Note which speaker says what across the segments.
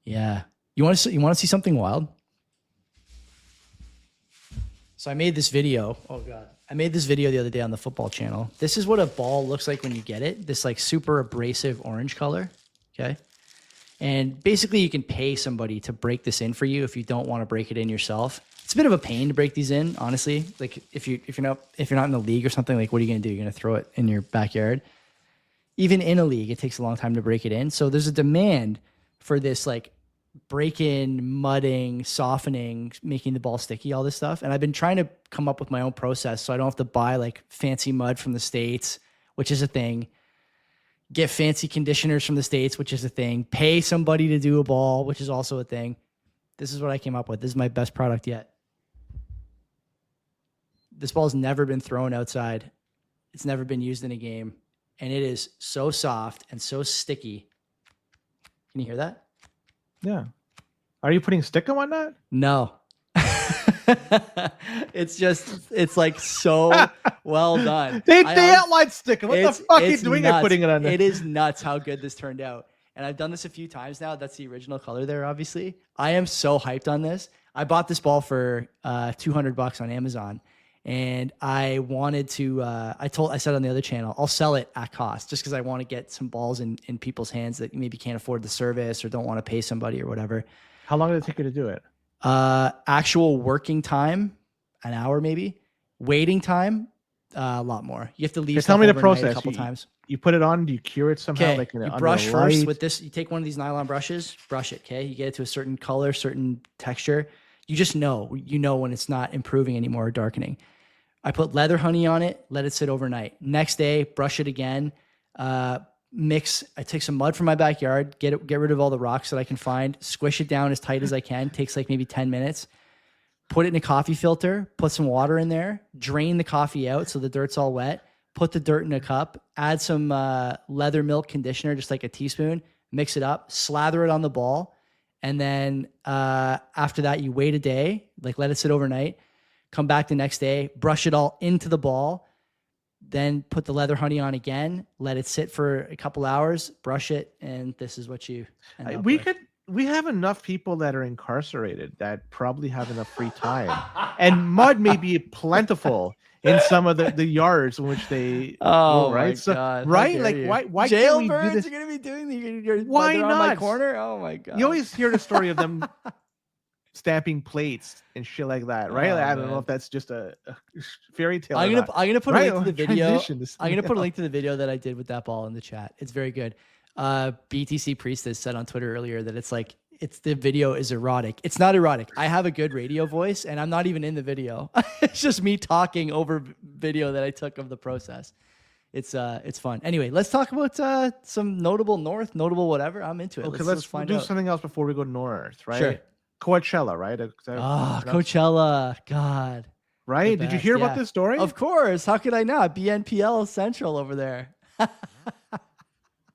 Speaker 1: Yeah. You want to see something wild? So I made this video. Oh god. I made this video the other day on the football channel. This is what a ball looks like when you get it. This like super abrasive orange color. Okay. And basically you can pay somebody to break this in for you if you don't want to break it in yourself. It's a bit of a pain to break these in, honestly. Like if you're not in the league or something, like what are you going to do? You're going to throw it in your backyard. Even in a league, it takes a long time to break it in. So there's a demand for this like break-in, mudding, softening, making the ball sticky, all this stuff. And I've been trying to come up with my own process so I don't have to buy like fancy mud from the States, which is a thing. Get fancy conditioners from the States, which is a thing. Pay somebody to do a ball, which is also a thing. This is what I came up with. This is my best product yet. This ball's never been thrown outside. It's never been used in a game. And it is so soft and so sticky. Can you hear that?
Speaker 2: Yeah. Are you putting stick on that?
Speaker 1: No. It's like so well done.
Speaker 2: They outlined stick. What the fuck are you doing
Speaker 1: nuts.
Speaker 2: Putting it on there?
Speaker 1: It is nuts how good this turned out. And I've done this a few times now. That's the original color there, obviously. I am so hyped on this. I bought this ball for $200 on Amazon. And I wanted to, I said on the other channel, I'll sell it at cost just because I want to get some balls in people's hands that maybe can't afford the service or don't want to pay somebody or whatever.
Speaker 2: How long did it take you to do it?
Speaker 1: Actual working time, an hour maybe. Waiting time, a lot more. You have to leave.
Speaker 2: Tell me the process.
Speaker 1: A couple times.
Speaker 2: You put it on. Do you cure it somehow?
Speaker 1: Okay.
Speaker 2: Like
Speaker 1: You brush first with this. You take one of these nylon brushes, brush it. Okay. You get it to a certain color, certain texture. You just know. You know when it's not improving anymore or darkening. I put leather honey on it. Let it sit overnight. Next day, brush it again. Mix. I take some mud from my backyard. Get rid of all the rocks that I can find. Squish it down as tight as I can. Takes like maybe 10 minutes. Put it in a coffee filter, put some water in there, drain the coffee out so the dirt's all wet, put the dirt in a cup, add some leather milk conditioner, just like a teaspoon, mix it up, slather it on the ball. And then after that, you wait a day, like let it sit overnight, come back the next day, brush it all into the ball, then put the leather honey on again, let it sit for a couple hours, brush it, and this is what you end up with.
Speaker 2: We have enough people that are incarcerated that probably have enough free time, and mud may be plentiful in some of the yards in which they.
Speaker 1: Oh,
Speaker 2: right,
Speaker 1: my
Speaker 2: so,
Speaker 1: God.
Speaker 2: right,
Speaker 1: How
Speaker 2: like
Speaker 1: dare you.
Speaker 2: why can't we do
Speaker 1: Jailbirds
Speaker 2: this?
Speaker 1: are going to be doing your
Speaker 2: Why
Speaker 1: on my
Speaker 2: not?
Speaker 1: corner? Oh my God.
Speaker 2: You always hear the story of them stamping plates and shit like that, right?
Speaker 1: Oh,
Speaker 2: I don't
Speaker 1: man.
Speaker 2: know if that's just a fairy tale.
Speaker 1: I'm gonna put a link to the video.
Speaker 2: Transition to
Speaker 1: I'm gonna put a
Speaker 2: something
Speaker 1: link to the video that I did with that ball in the chat. It's very good. BTC Priestess said on Twitter earlier that the video is erotic. It's not erotic. I have a good radio voice and I'm not even in the video. It's just me talking over video that I took of the process. It's fun. Anyway, let's talk about some notable whatever. I'm into it.
Speaker 2: Okay,
Speaker 1: let's
Speaker 2: let's do something else before we go north, right?
Speaker 1: Sure.
Speaker 2: Coachella, right?
Speaker 1: Coachella. God.
Speaker 2: Right?
Speaker 1: The
Speaker 2: Did you
Speaker 1: best,
Speaker 2: hear
Speaker 1: yeah.
Speaker 2: about this story?
Speaker 1: Of course. How could I not? BNPL Central over there.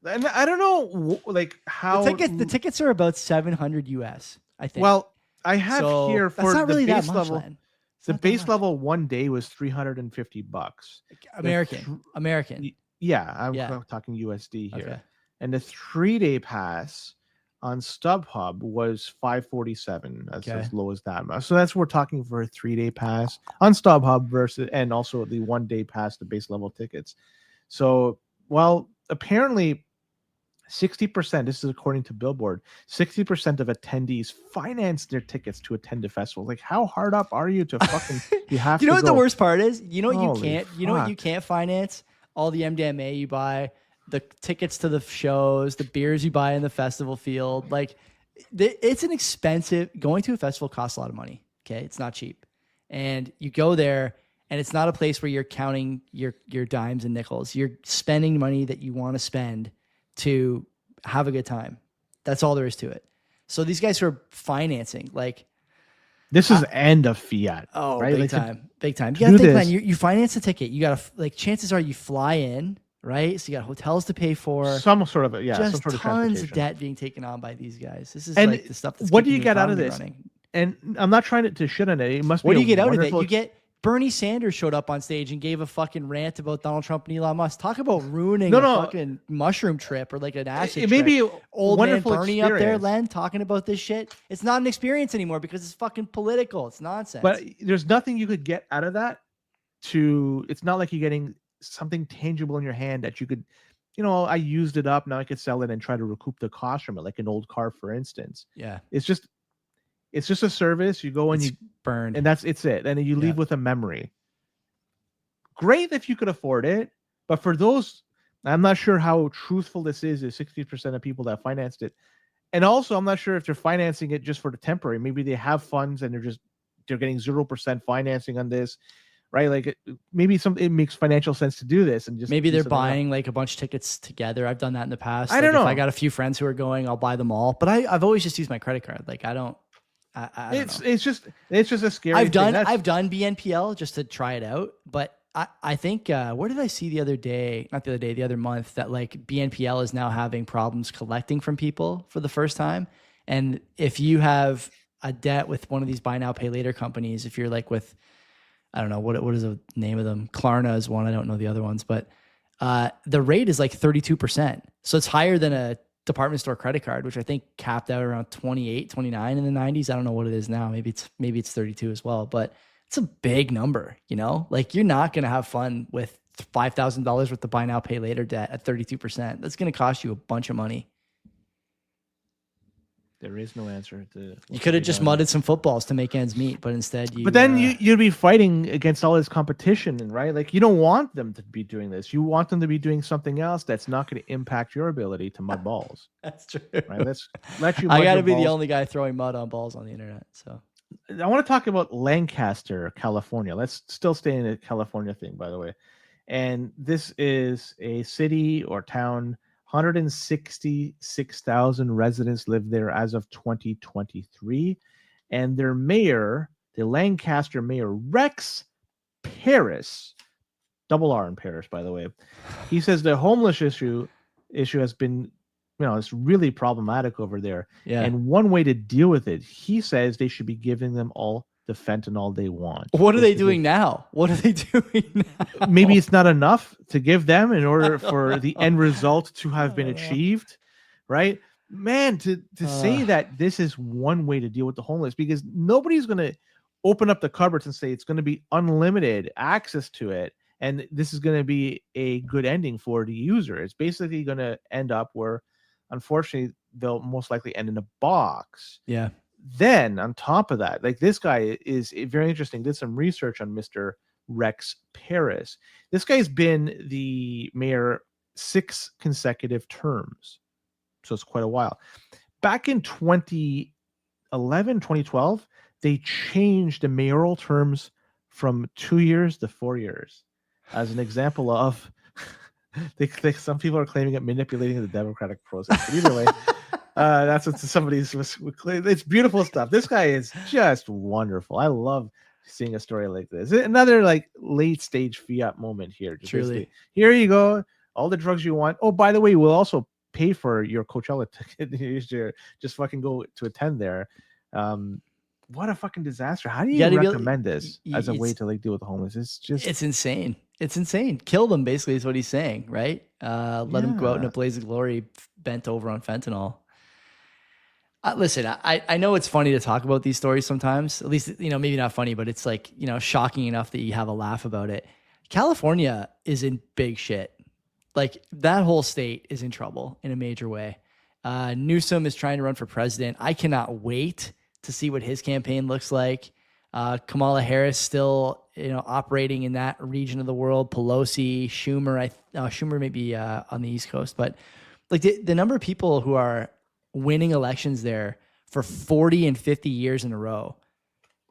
Speaker 2: And I don't know, like how
Speaker 1: the tickets are about $700 US, I think.
Speaker 2: Well, I have here for
Speaker 1: not
Speaker 2: the
Speaker 1: really
Speaker 2: base
Speaker 1: that much,
Speaker 2: level.
Speaker 1: Len.
Speaker 2: The base level one day was $350.
Speaker 1: American.
Speaker 2: Yeah, I'm talking USD here.
Speaker 1: Okay.
Speaker 2: And the 3-day pass on StubHub was $547. That's as low as that much. So that's what we're talking for a 3-day pass on StubHub versus, and also the 1-day pass, the base level tickets. So, well, apparently 60%, this is according to Billboard, 60% of attendees finance their tickets to attend the festival. Like, how hard up are you to fucking, you have
Speaker 1: you know
Speaker 2: to
Speaker 1: what
Speaker 2: go.
Speaker 1: The worst part is? You know what
Speaker 2: Holy
Speaker 1: you know what you can't finance? All the MDMA you buy, the tickets to the shows, the beers you buy in the festival field. Like, it's an expensive, going to a festival costs a lot of money. Okay. It's not cheap. And you go there and it's not a place where you're counting your dimes and nickels. You're spending money that you want to spend to have a good time. That's all there is to it. So these guys who are financing, like,
Speaker 2: this is end of fiat.
Speaker 1: Oh,
Speaker 2: right?
Speaker 1: big
Speaker 2: like
Speaker 1: time. Big time. You gotta think, man, you finance a ticket. You gotta, like, chances are you fly in, right? So you got hotels to pay for.
Speaker 2: Some sort of,
Speaker 1: just
Speaker 2: some sort of
Speaker 1: tons of debt being taken on by these guys. This is
Speaker 2: and
Speaker 1: like the stuff that's
Speaker 2: what do
Speaker 1: keeping
Speaker 2: you
Speaker 1: the
Speaker 2: get out of
Speaker 1: economy
Speaker 2: this?
Speaker 1: running.
Speaker 2: And I'm not trying to shit on it. It must be.
Speaker 1: What do you get out of it? You get Bernie Sanders showed up on stage and gave a fucking rant about Donald Trump and Elon Musk. Talk about ruining a fucking mushroom trip or like an acid
Speaker 2: it may
Speaker 1: trip.
Speaker 2: be
Speaker 1: Old man
Speaker 2: wonderful
Speaker 1: Bernie up there,
Speaker 2: experience.
Speaker 1: Len, talking about this shit. It's not an experience anymore because it's fucking political. It's nonsense.
Speaker 2: But there's nothing you could get out of that. It's not like you're getting something tangible in your hand that you could, I used it up. Now I could sell it and try to recoup the cost from it, like an old car, for instance.
Speaker 1: Yeah.
Speaker 2: It's just a service. You go and you
Speaker 1: burn,
Speaker 2: and it's it. And then you leave with a memory. Great if you could afford it, but for those, I'm not sure how truthful this is 60% of people that financed it. And also, I'm not sure if they're financing it just for the temporary. Maybe they have funds and they're getting 0% financing on this, right? Like maybe it makes financial sense to do this, and just
Speaker 1: maybe they're buying like a bunch of tickets together. I've done that in the past.
Speaker 2: I don't know.
Speaker 1: If I got a few friends who are going, I'll buy them all. But I've always just used my credit card. Like I don't know.
Speaker 2: It's just a scary.
Speaker 1: I've done BNPL just to try it out, but I think where did I see the other day? Not the other day, the other month, that like BNPL is now having problems collecting from people for the first time. And if you have a debt with one of these buy now pay later companies, if you're like with, I don't know what is the name of them, Klarna is one. I don't know the other ones, but the rate is like 32%. So it's higher than a department store credit card, which I think capped out around 28, 29 in the 90s. I don't know what it is now. Maybe it's 32 as well, but it's a big number, like you're not going to have fun with $5,000 worth of buy now pay later debt at 32%. That's going to cost you a bunch of money.
Speaker 2: There is no answer to.
Speaker 1: You could have just mudded some footballs to make ends meet, but instead you.
Speaker 2: But then you'd be fighting against all this competition, and right, like you don't want them to be doing this. You want them to be doing something else that's not going to impact your ability to mud balls.
Speaker 1: That's true.
Speaker 2: Right? Let's let you.
Speaker 1: I got to be the only guy throwing mud on balls on the internet. So
Speaker 2: I want to talk about Lancaster, California. Let's still stay in the California thing, by the way. And this is a city or town. 166,000 residents live there as of 2023. And their mayor, the Lancaster mayor, Rex Paris, double R in Paris, by the way, he says the homeless issue has been, it's really problematic over there.
Speaker 1: Yeah.
Speaker 2: And one way to deal with it, he says they should be giving them all the fentanyl they want.
Speaker 1: What are they doing now? What are they doing now?
Speaker 2: Maybe it's not enough to give them in order for the end result to have been achieved, right? Man, to say that this is one way to deal with the homeless, because nobody's going to open up the cupboards and say it's going to be unlimited access to it, and this is going to be a good ending for the user. It's basically going to end up where, unfortunately, they'll most likely end in a box.
Speaker 1: Yeah.
Speaker 2: Then on top of that, like this guy is very interesting. Did some research on Mr. Rex Paris. This guy's been the mayor 6 consecutive terms. So it's quite a while. Back in 2012, they changed the mayoral terms from 2 years to 4 years as an example of some people are claiming it manipulating the democratic process. But either way, that's what somebody's. It's beautiful stuff. This guy is just wonderful. I love seeing a story like this. Another like late stage fiat moment here.
Speaker 1: Truly.
Speaker 2: Here you go. All the drugs you want. Oh, by the way, we'll also pay for your Coachella ticket. Just fucking go to attend there. What a fucking disaster. How do you recommend this as a way to like deal with the homeless? It's
Speaker 1: insane. It's insane. Kill them, basically, is what he's saying, right? Let them go out in a blaze of glory, bent over on fentanyl. Listen, I know it's funny to talk about these stories sometimes, at least, maybe not funny, but it's like, shocking enough that you have a laugh about it. California is in big shit. Like that whole state is in trouble in a major way. Newsom is trying to run for president. I cannot wait to see what his campaign looks like. Kamala Harris still, operating in that region of the world. Pelosi, Schumer, Schumer may be on the East Coast, but like the number of people who are winning elections there for 40 and 50 years in a row,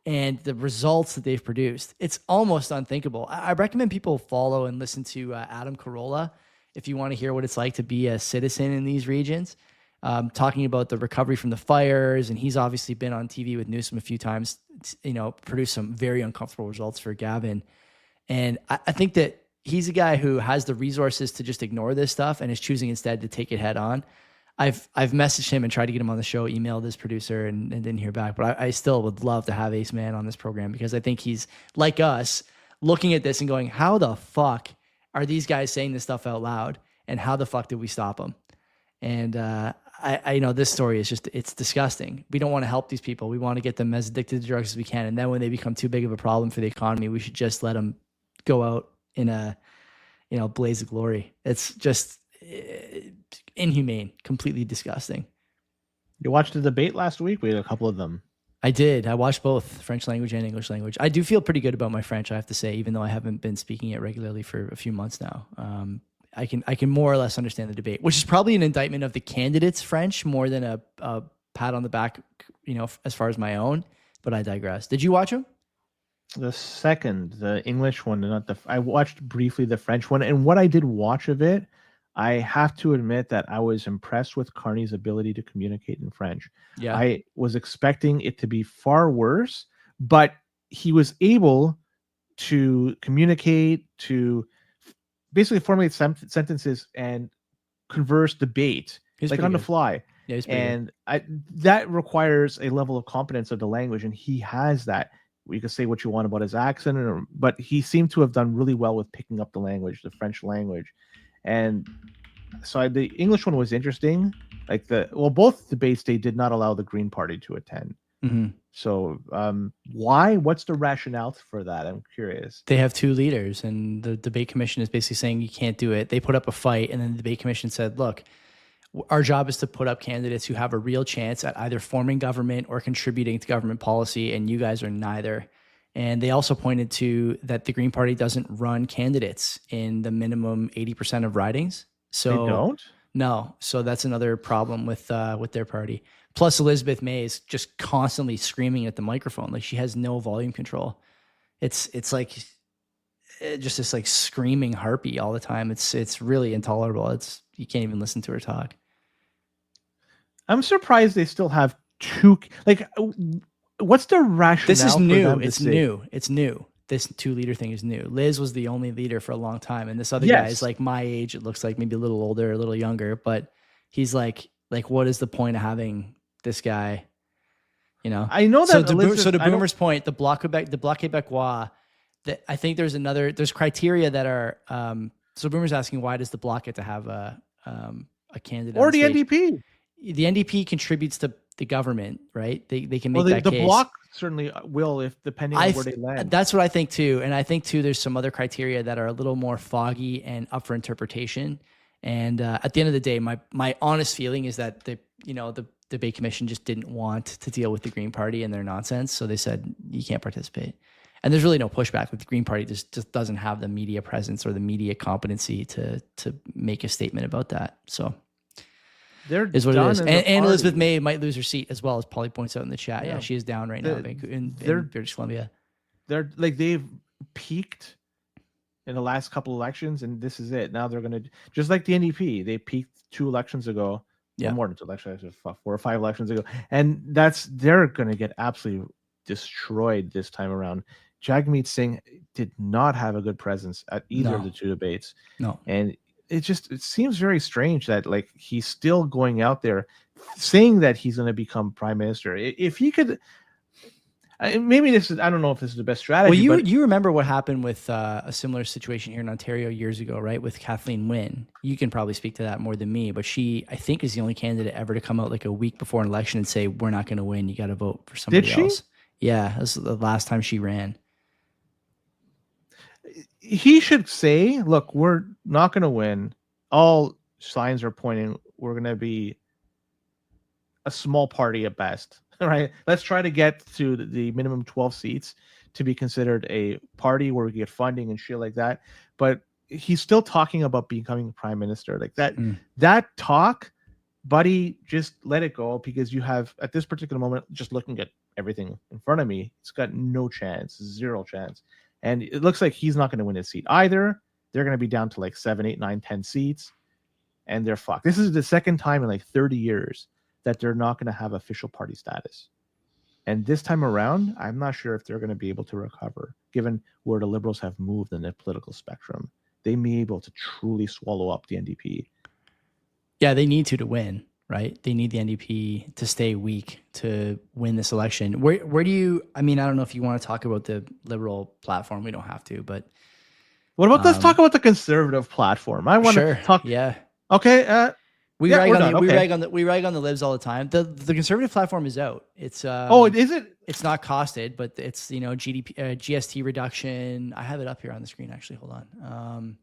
Speaker 1: and the results that they've produced, it's almost unthinkable. I recommend people follow and listen to Adam Carolla if you want to hear what it's like to be a citizen in these regions, talking about the recovery from the fires. And he's obviously been on TV with Newsom a few times, produced some very uncomfortable results for Gavin. And I think that he's a guy who has the resources to just ignore this stuff and is choosing instead to take it head on. I've messaged him and tried to get him on the show, emailed his producer, and didn't hear back. But I still would love to have Ace Man on this program because I think he's like us, looking at this and going, "How the fuck are these guys saying this stuff out loud? And how the fuck did we stop them?" And I know this story is just, it's disgusting. We don't want to help these people. We want to get them as addicted to drugs as we can. And then when they become too big of a problem for the economy, we should just let them go out in a, blaze of glory. It's just inhumane, completely disgusting.
Speaker 2: You watched the debate last week? We had a couple of them.
Speaker 1: I did. I watched both French language and English language. I do feel pretty good about my French, I have to say, even though I haven't been speaking it regularly for a few months now. I can more or less understand the debate, which is probably an indictment of the candidates' French more than a pat on the back, as far as my own. But I digress. Did you watch them?
Speaker 2: The English one, not the. I watched briefly the French one, and what I did watch of it, I have to admit that I was impressed with Carney's ability to communicate in French.
Speaker 1: Yeah,
Speaker 2: I was expecting it to be far worse, but he was able to communicate, to basically formulate sentences and converse, debate, like on the fly.
Speaker 1: Yeah,
Speaker 2: and that requires a level of competence of the language, and he has that. You can say what you want about his accent, but he seemed to have done really well with picking up the language, the French language. And so the English one was interesting. Both debates, they did not allow the Green Party to attend.
Speaker 1: Mm-hmm.
Speaker 2: So why? What's the rationale for that? I'm curious.
Speaker 1: They have two leaders, and the debate commission is basically saying you can't do it. They put up a fight, and then the debate commission said, look, our job is to put up candidates who have a real chance at either forming government or contributing to government policy, and you guys are neither. And they also pointed to that the Green Party doesn't run candidates in the minimum 80% of ridings. So
Speaker 2: they don't?
Speaker 1: No. So that's another problem with their party. Plus, Elizabeth May is just constantly screaming at the microphone. Like, she has no volume control. It's like just this like screaming harpy all the time. It's really intolerable. You can't even listen to her talk.
Speaker 2: I'm surprised they still have two. Like, what's the rationale?
Speaker 1: This is new. It's new. It's new. This 2-leader thing is new. Liz was the only leader for a long time, and this other guy is like my age. It looks like maybe a little older, a little younger, but he's like, what is the point of having this guy?
Speaker 2: I know that.
Speaker 1: So to Boomer's point, the Bloc Québécois. I think there's criteria that are. So Boomer's asking, why does the Bloc get to have a candidate
Speaker 2: or the NDP?
Speaker 1: The NDP contributes to the government, right? They can make that
Speaker 2: the
Speaker 1: case.
Speaker 2: Bloc certainly will, if depending on where they land.
Speaker 1: That's what I think too, and I think too there's some other criteria that are a little more foggy and up for interpretation. And at the end of the day, my honest feeling is that the debate commission just didn't want to deal with the Green Party and their nonsense, so they said you can't participate. And there's really no pushback. Like, the Green Party just doesn't have the media presence or the media competency to make a statement about that. So. Is what it is. And Elizabeth May might lose her seat as well, as Polly points out in the chat. Yeah, she is down right now in British Columbia.
Speaker 2: They've peaked in the last couple elections, and this is it. Now they're going to, just like the NDP, they peaked 2 elections ago. Yeah, more than 2 elections, 4 or 5 elections ago, and they're going to get absolutely destroyed this time around. Jagmeet Singh did not have a good presence at either of the 2 debates.
Speaker 1: No,
Speaker 2: and it seems very strange that he's still going out there saying that he's going to become prime minister. If he could, maybe this is, I don't know if this is the best strategy.
Speaker 1: Well, you remember what happened with a similar situation here in Ontario years ago, right? With Kathleen Wynne. You can probably speak to that more than me, but she, I think, is the only candidate ever to come out like a week before an election and say, we're not going to win. You got to vote for somebody else. Yeah. That's the last time she ran.
Speaker 2: He should say, look, we're not going to win. All signs are pointing we're going to be a small party at best. All right. Let's try to get to the minimum 12 seats to be considered a party where we get funding and shit like that. But he's still talking about becoming prime minister. Like that talk, buddy, just let it go, because you have, at this particular moment, just looking at everything in front of me, it's got no chance, 0 chance. And it looks like he's not going to win his seat either. They're going to be down to like 7, 8, 9, 10 seats, and they're fucked. This is the second time in like 30 years that they're not going to have official party status. And this time around, I'm not sure if they're going to be able to recover, given where the Liberals have moved in the political spectrum. They may be able to truly swallow up the NDP.
Speaker 1: Yeah, they need to win. right? They need the NDP to stay weak to win this election. Where do you? I mean, I don't know if you want to talk about the Liberal platform. We don't have to, but
Speaker 2: What about let's talk about the Conservative platform? I want to talk.
Speaker 1: Yeah.
Speaker 2: Okay.
Speaker 1: We
Speaker 2: yeah,
Speaker 1: rag on
Speaker 2: done.
Speaker 1: the,
Speaker 2: okay.
Speaker 1: we rag on the Libs all the time. The Conservative platform is out. It's
Speaker 2: is it?
Speaker 1: It's not costed, but it's GDP GST reduction. I have it up here on the screen actually. Hold on.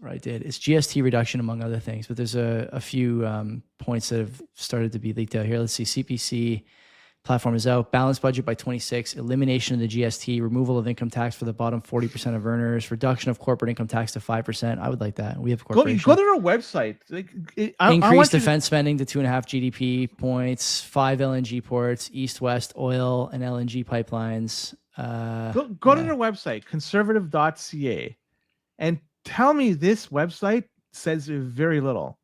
Speaker 1: Right, I did. It's GST reduction among other things, but there's a few points that have started to be leaked out here. Let's see. CPC platform is out. Balanced budget by 26. Elimination of the GST. Removal of income tax for the bottom 40% of earners. Reduction of corporate income tax to 5%. I would like that. We have corporations.
Speaker 2: Go to their website.
Speaker 1: Increase defense spending to 2.5 GDP points. 5 LNG ports. East-West oil and LNG pipelines.
Speaker 2: Go to their website, conservative.ca, and tell me this website says very little.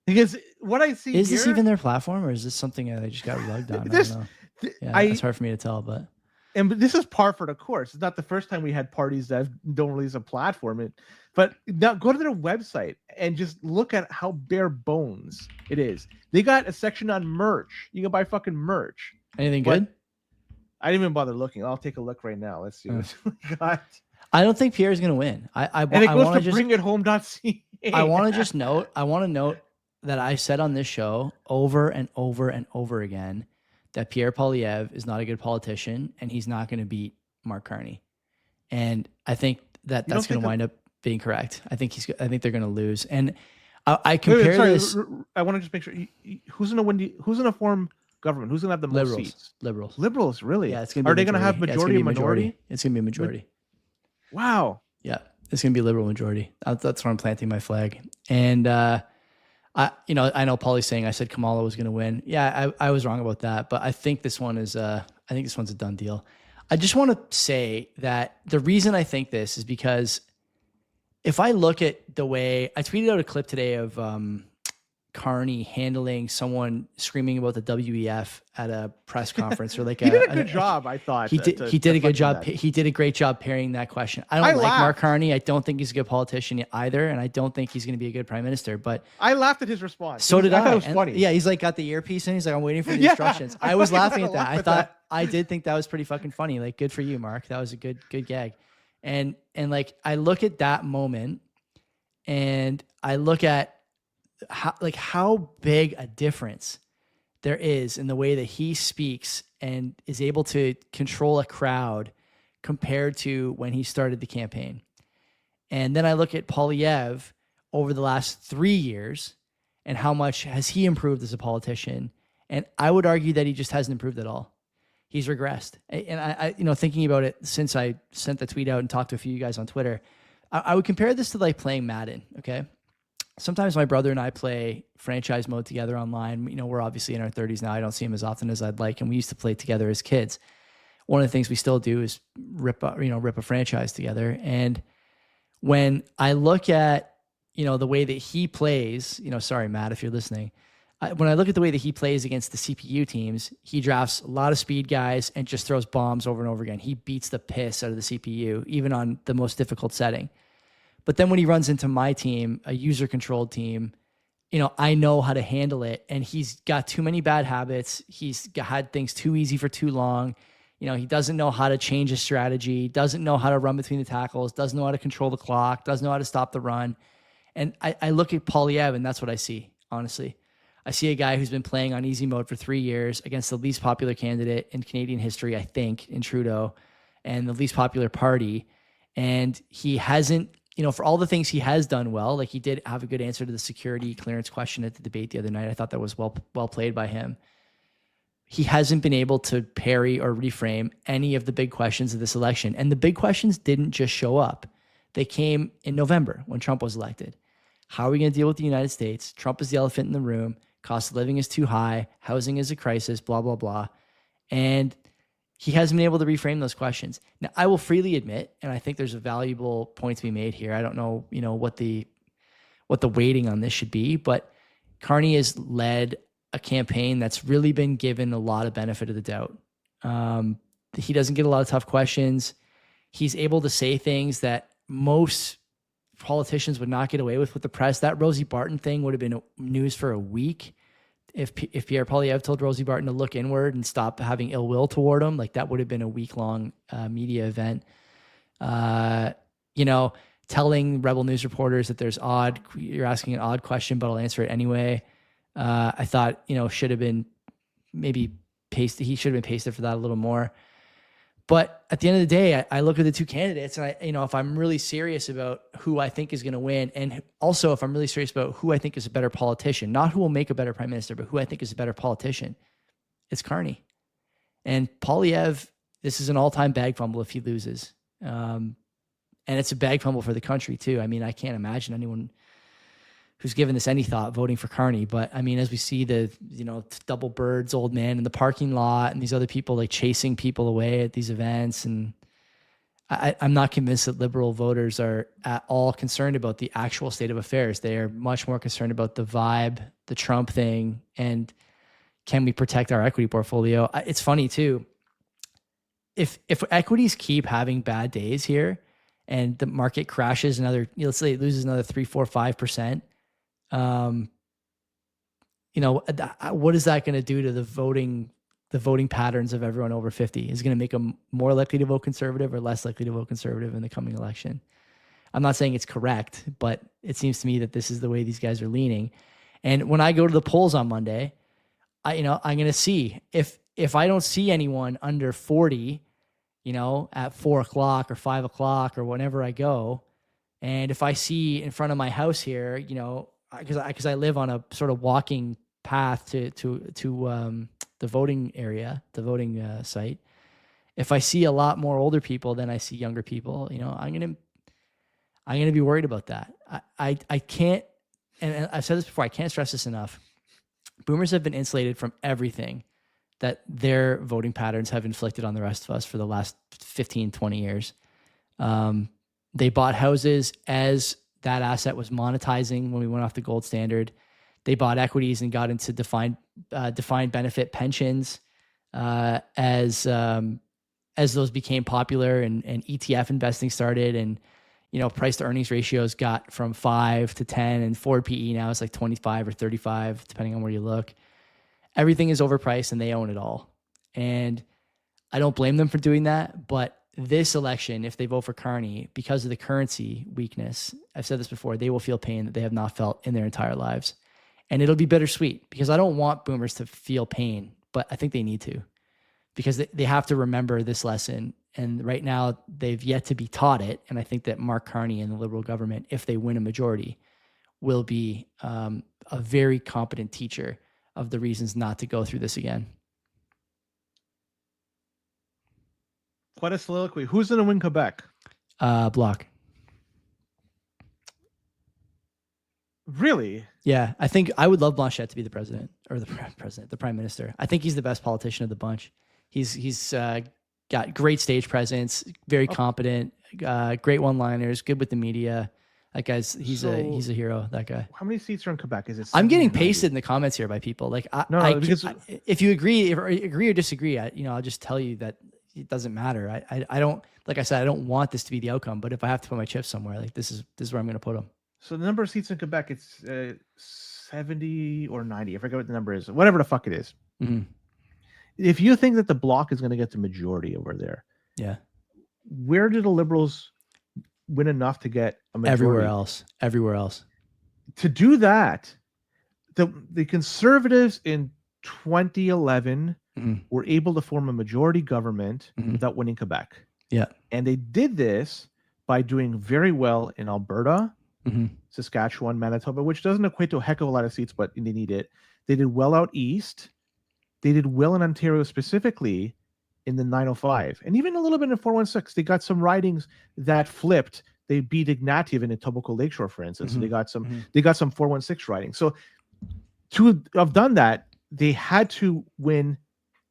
Speaker 2: Because what I see
Speaker 1: is this even their platform, or is this something that I just got rugged on? I don't know. It's hard for me to tell, but
Speaker 2: this is par for the course. It's not the first time we had parties that don't release a platform. But now go to their website and just look at how bare bones it is. They got a section on merch. You can buy fucking merch.
Speaker 1: Anything good?
Speaker 2: I didn't even bother looking. I'll take a look right now. Let's see what we got.
Speaker 1: I don't think Pierre's going to win.
Speaker 2: And it goes to bringithome.ca.
Speaker 1: I want to note that I said on this show over and over and over again that Pierre Poilievre is not a good politician and he's not going to beat Mark Carney. And I think that's going to wind up being correct. I think they're going to lose. And I compare this.
Speaker 2: I want to just make sure who's going to form government? Who's going to have the most seats? Liberals, really?
Speaker 1: Yeah, it's going to be.
Speaker 2: Are they going to have majority or minority?
Speaker 1: It's going to be a majority.
Speaker 2: Wow.
Speaker 1: Yeah, it's going to be a Liberal majority. That's where I'm planting my flag. And I know Paulie's saying I said Kamala was going to win. Yeah, I was wrong about that, but I think this one is. I think this one's a done deal. I just want to say that the reason I think this is because if I look at the way I tweeted out a clip today of Carney handling someone screaming about the WEF at a press conference, or like
Speaker 2: he did a good job. I thought
Speaker 1: he did a good job. He did a great job parrying that question. I don't like Mark Carney. I don't think he's a good politician either, and I don't think he's going to be a good prime minister. But
Speaker 2: I laughed at his response.
Speaker 1: So did I.
Speaker 2: Thought it was funny.
Speaker 1: Yeah, he's like got the earpiece and he's like, I'm waiting for the instructions. I was laughing at that. I did think that was pretty fucking funny. Like, good for you, Mark. That was a good gag. And like I look at that moment, and I look at how big a difference there is in the way that he speaks and is able to control a crowd compared to when he started the campaign. And then I look at Poilievre over the last 3 years and how much has he improved as a politician. And I would argue that he just hasn't improved at all. He's regressed. And I thinking about it since I sent the tweet out and talked to a few of you guys on Twitter, I would compare this to like playing Madden. Okay. Sometimes my brother and I play franchise mode together online. We're obviously in our 30s now. I don't see him as often as I'd like. And we used to play together as kids. One of the things we still do is rip a franchise together. And when I look at, the way that he plays, sorry, Matt, if you're listening, when I look at the way that he plays against the CPU teams, he drafts a lot of speed guys and just throws bombs over and over again. He beats the piss out of the CPU, even on the most difficult setting. But then when he runs into my team, a user-controlled team, I know how to handle it. And he's got too many bad habits. He's had things too easy for too long. He doesn't know how to change his strategy, doesn't know how to run between the tackles, doesn't know how to control the clock, doesn't know how to stop the run. And I look at Poilievre, and that's what I see, honestly. I see a guy who's been playing on easy mode for 3 years against the least popular candidate in Canadian history, I think, in Trudeau, and the least popular party. And he hasn't, for all the things he has done well, like he did have a good answer to the security clearance question at the debate the other night. I thought that was well played by him. He hasn't been able to parry or reframe any of the big questions of this election. And the big questions didn't just show up. They came in November when Trump was elected. How are we going to deal with the United States? Trump is the elephant in the room. Cost of living is too high. Housing is a crisis, blah, blah, blah. And he hasn't been able to reframe those questions. Now, I will freely admit, and I think there's a valuable point to be made here. I don't know, what the weighting on this should be, but Carney has led a campaign that's really been given a lot of benefit of the doubt. He doesn't get a lot of tough questions. He's able to say things that most politicians would not get away with the press. That Rosie Barton thing would have been news for a week. If Pierre Poilievre told Rosie Barton to look inward and stop having ill will toward him, like that would have been a week-long media event. Telling Rebel News reporters that you're asking an odd question, but I'll answer it anyway. I thought, should have been maybe pasted. He should have been pasted for that a little more. But at the end of the day, I look at the two candidates and if I'm really serious about who I think is going to win, and also if I'm really serious about who I think is a better politician, not who will make a better prime minister, but who I think is a better politician, it's Carney. And Poilievre, this is an all-time bag fumble if he loses. And it's a bag fumble for the country too. I mean, I can't imagine anyone who's given this any thought voting for Carney. But I mean, as we see the, double birds, old man in the parking lot and these other people like chasing people away at these events. And I'm not convinced that Liberal voters are at all concerned about the actual state of affairs. They are much more concerned about the vibe, the Trump thing, and can we protect our equity portfolio? It's funny too. If equities keep having bad days here, and the market crashes another, let's say it loses another 3, 4, 5%. What is that going to do to the voting patterns of everyone over 50? Is it going to make them more likely to vote conservative or less likely to vote conservative in the coming election? I'm not saying it's correct, but it seems to me that this is the way these guys are leaning. And when I go to the polls on Monday, I'm going to see if I don't see anyone under 40, at 4:00 or 5:00 or whenever I go. And if I see in front of my house here, because I live on a sort of walking path to the voting area, the voting site. If I see a lot more older people than I see younger people, I'm gonna be worried about that. I can't, and I've said this before, I can't stress this enough. Boomers have been insulated from everything that their voting patterns have inflicted on the rest of us for the last 15, 20 years. They bought houses as that asset was monetizing when we went off the gold standard. They bought equities and got into defined benefit pensions as those became popular and ETF investing started, and price to earnings ratios got from 5 to 10, and forward PE now is like 25 or 35, depending on where you look. Everything is overpriced and they own it all. And I don't blame them for doing that. But this election, if they vote for Carney, because of the currency weakness, I've said this before, they will feel pain that they have not felt in their entire lives. And it'll be bittersweet because I don't want boomers to feel pain, but I think they need to, because they have to remember this lesson. And right now they've yet to be taught it. And I think that Mark Carney and the Liberal government, if they win a majority, will be a very competent teacher of the reasons not to go through this again.
Speaker 2: Quite a soliloquy. Who's going to win Quebec?
Speaker 1: Bloc.
Speaker 2: Really?
Speaker 1: Yeah, I think I would love Blanchet to be the president, or the prime minister. I think he's the best politician of the bunch. He's got great stage presence, very competent, great one-liners, good with the media. That guy's he's a hero. That guy.
Speaker 2: How many seats are in Quebec? Is it?
Speaker 1: I'm getting pasted in the comments here by people. Like, because if you agree or disagree, I'll just tell you that it doesn't matter. I don't, like I said, I don't want this to be the outcome. But if I have to put my chips somewhere, like this is where I'm going to put them.
Speaker 2: So the number of seats in Quebec, it's 70 or 90. I forget what the number is. Whatever the fuck it is.
Speaker 1: Mm-hmm.
Speaker 2: If you think that the Bloc is going to get the majority over there,
Speaker 1: yeah,
Speaker 2: where do the Liberals win enough to get a majority?
Speaker 1: Everywhere else.
Speaker 2: To do that, the Conservatives in 2011 were able to form a majority government without winning Quebec.
Speaker 1: Yeah.
Speaker 2: And they did this by doing very well in Alberta, Saskatchewan, Manitoba, which doesn't equate to a heck of a lot of seats, but they need it. They did well out east. They did well in Ontario, specifically in the 905, and even a little bit in 416. They got some ridings that flipped. They beat Ignatieff in Etobicoke Lakeshore, for instance. So they got some 416 ridings. So to have done that, they had to win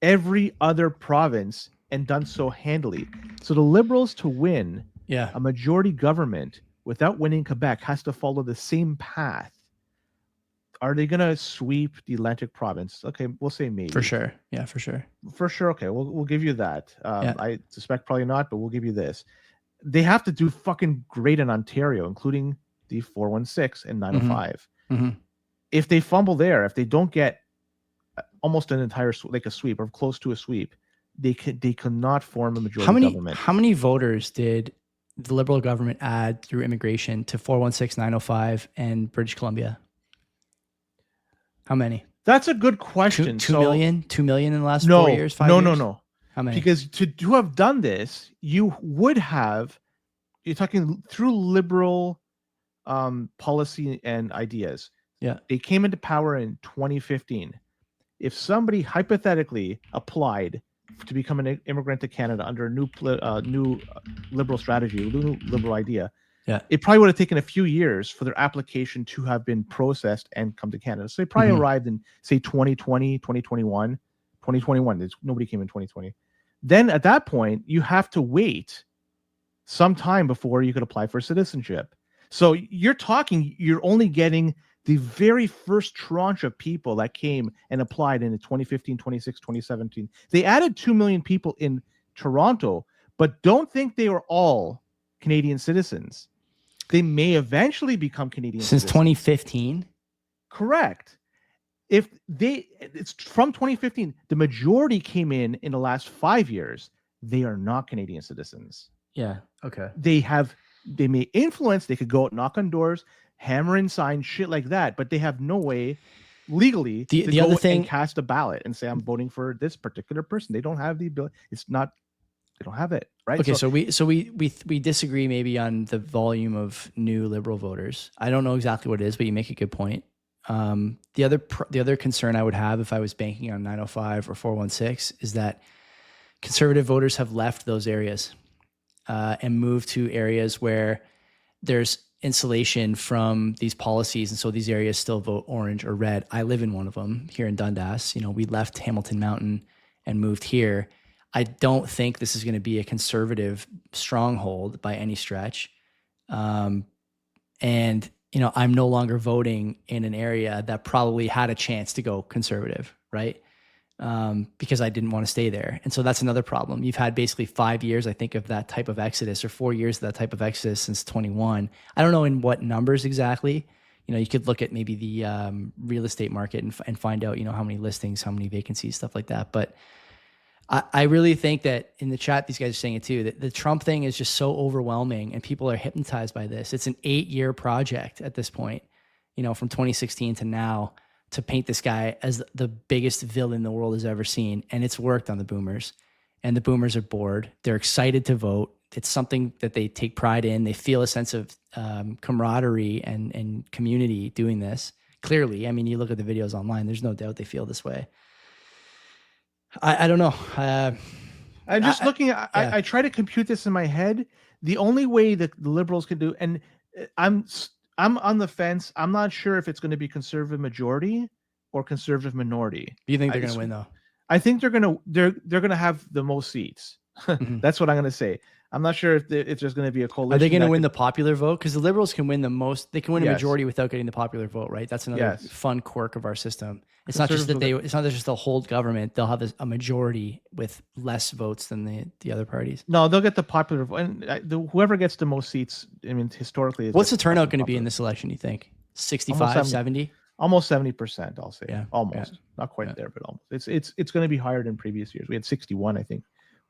Speaker 2: every other province and done so handily. So the Liberals to win a majority government without winning Quebec has to follow the same path. Are they going to sweep the Atlantic province? Okay, we'll say maybe.
Speaker 1: For sure. Yeah, for sure.
Speaker 2: For sure. Okay, we'll give you that. I suspect probably not, but we'll give you this. they have to do fucking great in Ontario, including the 416 and 905.
Speaker 1: Mm-hmm.
Speaker 2: If they fumble there, if they don't get almost an entire like a sweep or close to a sweep, they cannot form a majority government.
Speaker 1: How many voters did the Liberal government add through immigration to 416, 905, and British Columbia? How many?
Speaker 2: That's a good question.
Speaker 1: 2 million? 2 million in the last 4 years? 5 years?
Speaker 2: No.
Speaker 1: How many?
Speaker 2: Because to have done this, you would have, you're talking through liberal policy and ideas.
Speaker 1: Yeah.
Speaker 2: They came into power in 2015. If somebody hypothetically applied to become an immigrant to Canada under a new liberal strategy, new liberal idea, it probably would have taken a few years for their application to have been processed and come to Canada. So they probably arrived in, say, 2020, 2021. 2021, nobody came in 2020. Then at that point, you have to wait some time before you could apply for citizenship. So you're only getting the very first tranche of people that came and applied in 2015, 2016, 2017. They added 2 million people in Toronto, but don't think they were all Canadian citizens. They may eventually become Canadian
Speaker 1: since
Speaker 2: citizens.
Speaker 1: 2015?
Speaker 2: Correct. It's from 2015, the majority came in the last 5 years. They are not Canadian citizens.
Speaker 1: Yeah. Okay.
Speaker 2: They may influence, they could go out, knock on doors, hammer in signs, shit like that, but they have no way legally to
Speaker 1: the
Speaker 2: go
Speaker 1: other thing,
Speaker 2: and cast a ballot and say, I'm voting for this particular person. They don't have the ability. They don't have it. Right.
Speaker 1: Okay. So we disagree maybe on the volume of new Liberal voters. I don't know exactly what it is, but you make a good point. The other concern I would have if I was banking on 905 or 416 is that conservative voters have left those areas and moved to areas where there's insulation from these policies, and so these areas still vote orange or red. I live in one of them here in Dundas. We left Hamilton Mountain and moved here. I don't think this is going to be a conservative stronghold by any stretch. And I'm no longer voting in an area that probably had a chance to go conservative, right? Because I didn't want to stay there. And so that's another problem. You've had basically 5 years, I think, of that type of exodus, or 4 years of that type of exodus since 21. I don't know in what numbers exactly. You could look at maybe the real estate market and find out, how many listings, how many vacancies, stuff like that. But I really think that in the chat, these guys are saying it too, that the Trump thing is just so overwhelming and people are hypnotized by this. It's an 8-year project at this point, from 2016 to now, to paint this guy as the biggest villain the world has ever seen. And it's worked on the boomers, and the boomers are bored. They're excited to vote. It's something that they take pride in. They feel a sense of camaraderie and community doing this. Clearly, I mean, you look at the videos online, there's no doubt they feel this way. I don't know.
Speaker 2: I'm just looking at, I try to compute this in my head. The only way that the Liberals can do, and I'm on the fence. I'm not sure if it's going to be conservative majority or conservative minority.
Speaker 1: You think they're going to win though?
Speaker 2: I think they're going to have the most seats. That's what I'm going to say. I'm not sure if there's going to be a coalition.
Speaker 1: Are they going to win the popular vote? Because the Liberals can win the most. They can win a majority without getting the popular vote, right? That's another fun quirk of our system. It's not just that it's not just they'll hold government. They'll have a majority with less votes than the other parties.
Speaker 2: No, they'll get the popular vote. And whoever gets the most seats, I mean, historically.
Speaker 1: What's the turnout going to be in this election, you think? 65, 70?
Speaker 2: Almost 70%, I'll say.
Speaker 1: Yeah.
Speaker 2: Almost. Not quite there, but almost. It's going to be higher than previous years. We had 61, I think.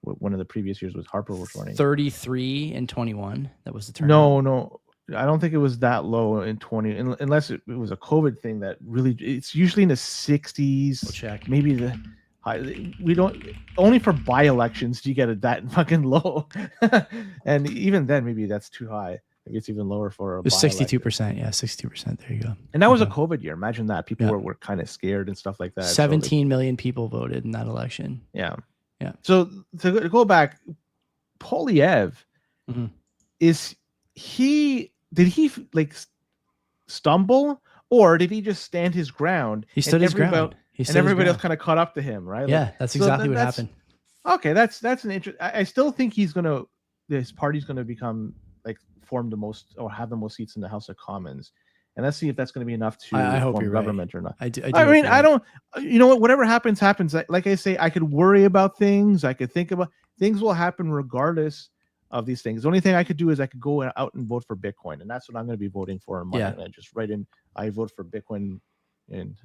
Speaker 2: One of the previous years was Harper was running.
Speaker 1: 33 and 21. That was the turnout.
Speaker 2: No. I don't think it was that low in 20, unless it was a COVID thing that really, it's usually in the 60s.
Speaker 1: We'll check.
Speaker 2: Maybe the high. We don't, only for by-elections do you get it that fucking low. And even then, maybe that's too high. Maybe it's even lower for a
Speaker 1: 62%. Yeah, 62%. There you go.
Speaker 2: And that was a COVID year. Imagine that. People were kind of scared and stuff like that.
Speaker 1: 17 million people voted in that election.
Speaker 2: Yeah.
Speaker 1: Yeah.
Speaker 2: So to go back, Poilievre, did he like stumble, or did he just stand his ground?
Speaker 1: He stood his ground.
Speaker 2: And everybody else kind of caught up to him, right?
Speaker 1: Yeah, that's exactly what happened.
Speaker 2: Okay, that's an interest. I still think this party's gonna become form the most or have the most seats in the House of Commons. And let's see if that's going to be enough to form government or not. I mean, I don't, whatever happens, happens. Like I say, I could worry about things. I could think about things will happen regardless of these things. The only thing I could do is I could go out and vote for Bitcoin, and that's what I'm going to be voting for on Monday.
Speaker 1: Yeah.
Speaker 2: I'm going to just write in, I vote for Bitcoin, and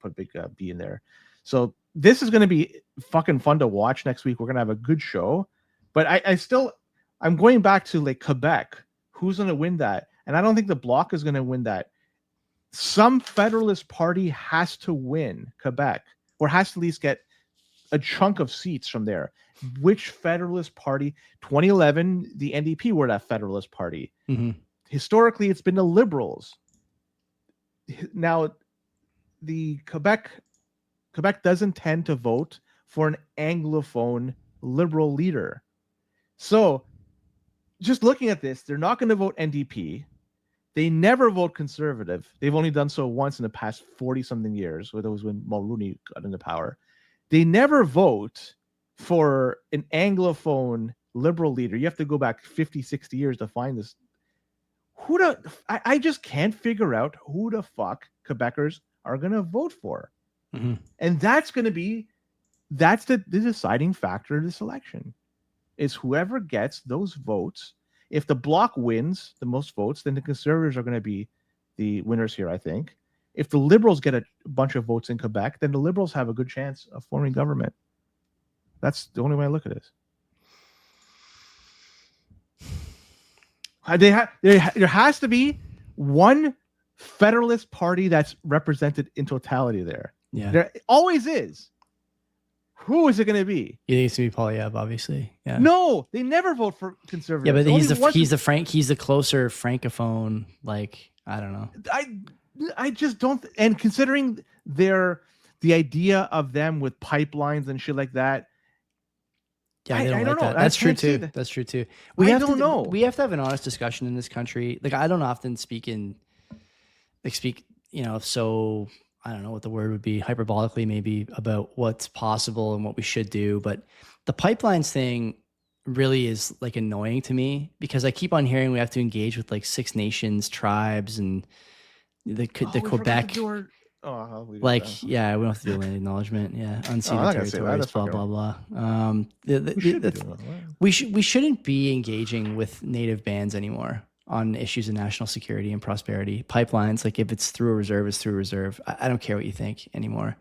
Speaker 2: put a big B in there. So this is going to be fucking fun to watch next week. We're going to have a good show, but I'm going back to like Quebec. Who's going to win that? And I don't think the Bloc is going to win that. Some Federalist Party has to win Quebec, or has to at least get a chunk of seats from there. Which Federalist Party? 2011, the NDP were that Federalist Party.
Speaker 1: Mm-hmm.
Speaker 2: Historically, it's been the Liberals. Now, the Quebec doesn't tend to vote for an Anglophone Liberal leader. So, just looking at this, they're not going to vote NDP. They never vote Conservative. They've only done so once in the past 40-something years, where that was when Mulroney got into power. They never vote for an Anglophone Liberal leader. You have to go back 50, 60 years to find this. I just can't figure out who the fuck Quebecers are going to vote for.
Speaker 1: Mm-hmm.
Speaker 2: And that's the deciding factor of this election, is whoever gets those votes. If the Bloc wins the most votes, then the Conservatives are going to be the winners here, I think. If the Liberals get a bunch of votes in Quebec, then the Liberals have a good chance of forming government. That's the only way I look at this. There has to be one Federalist Party that's represented in totality there.
Speaker 1: Yeah.
Speaker 2: There always is. Who is it going to be?
Speaker 1: You think it's going to be Polyev, obviously. Yeah.
Speaker 2: No, they never vote for Conservatives.
Speaker 1: Yeah, but he's the closer Francophone. Like, I don't know.
Speaker 2: I just don't. And considering the idea of them with pipelines and shit like that.
Speaker 1: Yeah,
Speaker 2: I don't know.
Speaker 1: That's true too. That's true too. We have to have an honest discussion in this country. Like, I don't often speak, so I don't know what the word would be, hyperbolically maybe, about what's possible and what we should do. But the pipelines thing really is like annoying to me, because I keep on hearing we have to engage with like Six Nations tribes and the Quebec.
Speaker 2: Yeah, we don't
Speaker 1: have to do land acknowledgement. Yeah, unceded territories, blah blah blah. We shouldn't be engaging with native bands anymore on issues of national security and prosperity. Pipelines, like, if it's through a reserve, it's through a reserve. I don't care what you think anymore.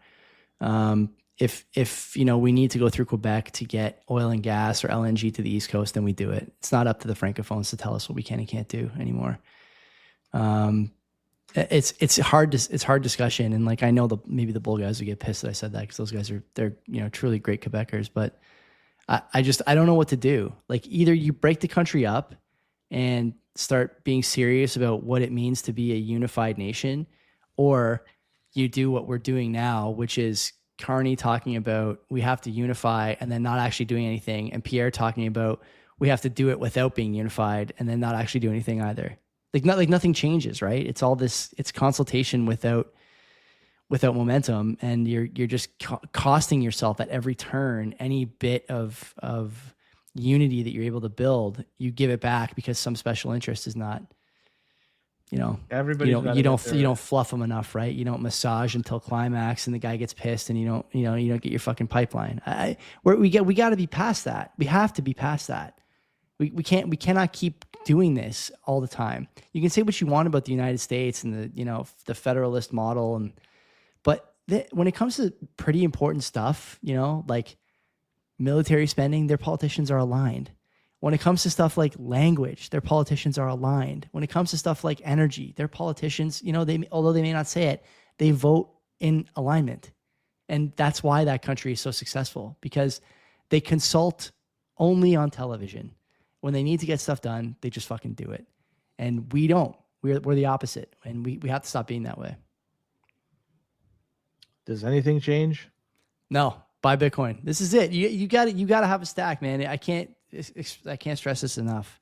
Speaker 1: If we need to go through Quebec to get oil and gas or LNG to the East Coast, then we do it. It's not up to the Francophones to tell us what we can and can't do anymore. It's hard discussion, and like, I know maybe the bull guys would get pissed that I said that, because those guys they're truly great Quebecers, but I don't know what to do. Like, either you break the country up and start being serious about what it means to be a unified nation, or you do what we're doing now, which is Carney talking about we have to unify and then not actually doing anything, and Pierre talking about we have to do it without being unified and then not actually do anything either. Like nothing changes, right? It's all this. It's consultation without momentum, and you're just costing yourself at every turn. Any bit of unity that you're able to build, you give it back because some special interest is not.
Speaker 2: Everybody.
Speaker 1: You don't fluff them enough, right? You don't massage until climax, and the guy gets pissed, and you don't get your fucking pipeline. We got to be past that. We have to be past that. We cannot keep doing this all the time. You can say what you want about the United States and the Federalist model, but when it comes to pretty important stuff, like military spending, their politicians are aligned. When it comes to stuff like language, their politicians are aligned. When it comes to stuff like energy, their politicians, although they may not say it, they vote in alignment. And that's why that country is so successful, because they consult only on television. When they need to get stuff done, they just fucking do it. And we don't. We're the opposite. And we have to stop being that way.
Speaker 2: Does anything change?
Speaker 1: No. Buy Bitcoin. This is it. You got to have a stack, man. I can't stress this enough.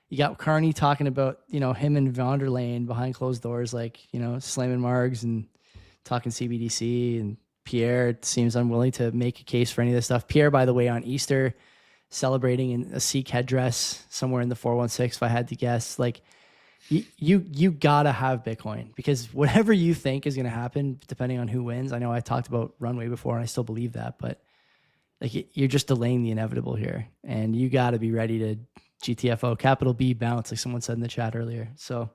Speaker 1: You got Carney talking about, him and von der Leyen behind closed doors, like, slamming margs and talking CBDC, and Pierre seems unwilling to make a case for any of this stuff. Pierre, by the way, on Easter, celebrating in a Sikh headdress somewhere in the 416, if I had to guess. Like, you gotta have Bitcoin, because whatever you think is going to happen, depending on who wins. I know I talked about Runway before, and I still believe that, but like, you're just delaying the inevitable here, and you got to be ready to GTFO, capital B bounce, like someone said in the chat earlier. So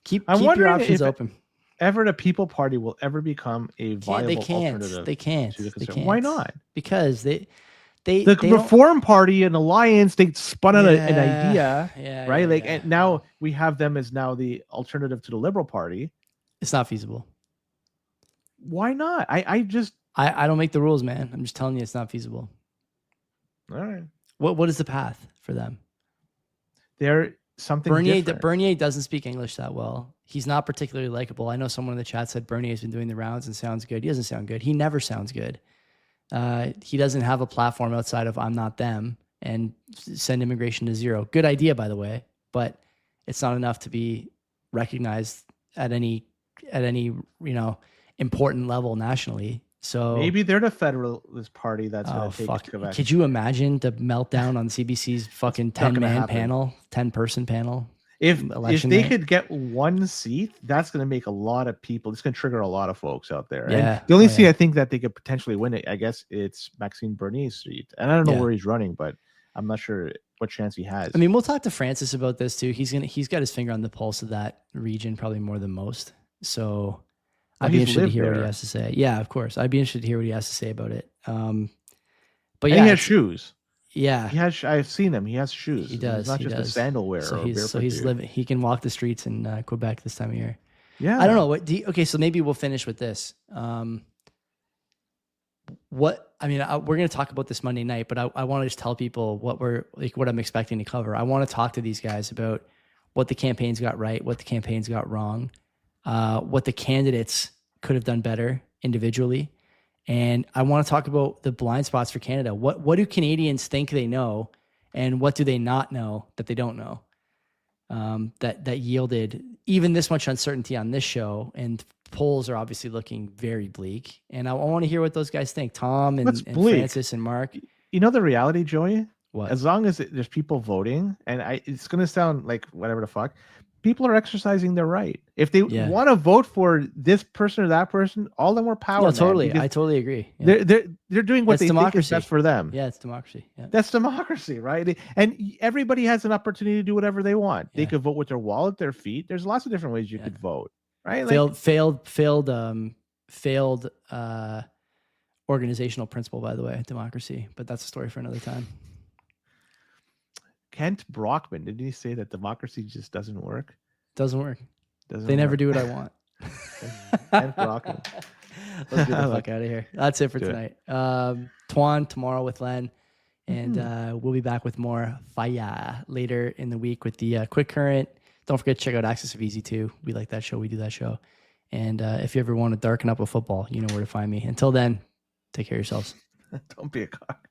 Speaker 1: keep your
Speaker 2: wondering
Speaker 1: options
Speaker 2: if
Speaker 1: open.
Speaker 2: Ever the People Party will ever become a viable alternative
Speaker 1: They can't.
Speaker 2: to the
Speaker 1: They
Speaker 2: conservative.
Speaker 1: can't.
Speaker 2: Why not?
Speaker 1: Because the
Speaker 2: The Reform Party and Alliance, they spun out an idea, right? And now we have them as now the alternative to the Liberal Party.
Speaker 1: It's not feasible.
Speaker 2: Why not? I
Speaker 1: don't make the rules, man. I'm just telling you, it's not feasible.
Speaker 2: All right.
Speaker 1: What is the path for them?
Speaker 2: They're something different.
Speaker 1: Bernier doesn't speak English that well. He's not particularly likable. I know someone in the chat said Bernier's been doing the rounds and sounds good. He doesn't sound good. He never sounds good. He doesn't have a platform outside of I'm not them and send immigration to zero. Good idea, by the way, but it's not enough to be recognized at any important level nationally. So
Speaker 2: maybe they're the Federalist Party that's going to take it to Quebec.
Speaker 1: Could you imagine the meltdown on CBC's fucking 10-man panel, 10-person panel?
Speaker 2: If they could get one seat, that's going to make a lot of people. It's going to trigger a lot of folks out there.
Speaker 1: Yeah.
Speaker 2: And the only seat I think that they could potentially win it, I guess, it's Maxime Bernier's seat. And I don't know where he's running, but I'm not sure what chance he has.
Speaker 1: I mean, we'll talk to Francis about this too. He's got his finger on the pulse of that region probably more than most. So I'd be interested to hear what he has to say. Yeah, of course. I'd be interested to hear what he has to say about it. But yeah,
Speaker 2: he has shoes.
Speaker 1: Yeah,
Speaker 2: I've seen him. He has shoes.
Speaker 1: He does.
Speaker 2: He's not just a sandal wearer.
Speaker 1: So he's living. He can walk the streets in Quebec this time of year.
Speaker 2: Yeah.
Speaker 1: I don't know. Okay, so maybe we'll finish with this. We're going to talk about this Monday night, but I want to just tell people what I'm expecting to cover. I want to talk to these guys about what the campaigns got right, what the campaigns got wrong, what the candidates could have done better individually. And I want to talk about the blind spots for Canada. What do Canadians think they know, and what do they not know that they don't know? That yielded even this much uncertainty on this show, and polls are obviously looking very bleak. And I want to hear what those guys think, Tom and Francis and Mark.
Speaker 2: You know the reality, Joey?
Speaker 1: What?
Speaker 2: As long as there's people voting, and it's going to sound like whatever the fuck, people are exercising their right. If they want to vote for this person or that person, all the more power.
Speaker 1: No, totally. I totally agree.
Speaker 2: Yeah. They're doing what they think is best for them.
Speaker 1: Yeah, it's democracy. Yeah.
Speaker 2: That's democracy, right? And everybody has an opportunity to do whatever they want. They could vote with their wallet, their feet. There's lots of different ways you could vote, right?
Speaker 1: Failed organizational principle, by the way, democracy. But that's a story for another time.
Speaker 2: Kent Brockman, didn't he say that democracy just doesn't work?
Speaker 1: Doesn't work. They never do what I want.
Speaker 2: Kent Brockman.
Speaker 1: Let's get the fuck out of here. That's it for tonight. Tuan tomorrow with Len. And we'll be back with more fire later in the week with the Quick Current. Don't forget to check out Access of Easy too. We like that show. We do that show. And if you ever want to darken up a football, you know where to find me. Until then, take care of yourselves.
Speaker 2: Don't be a cock.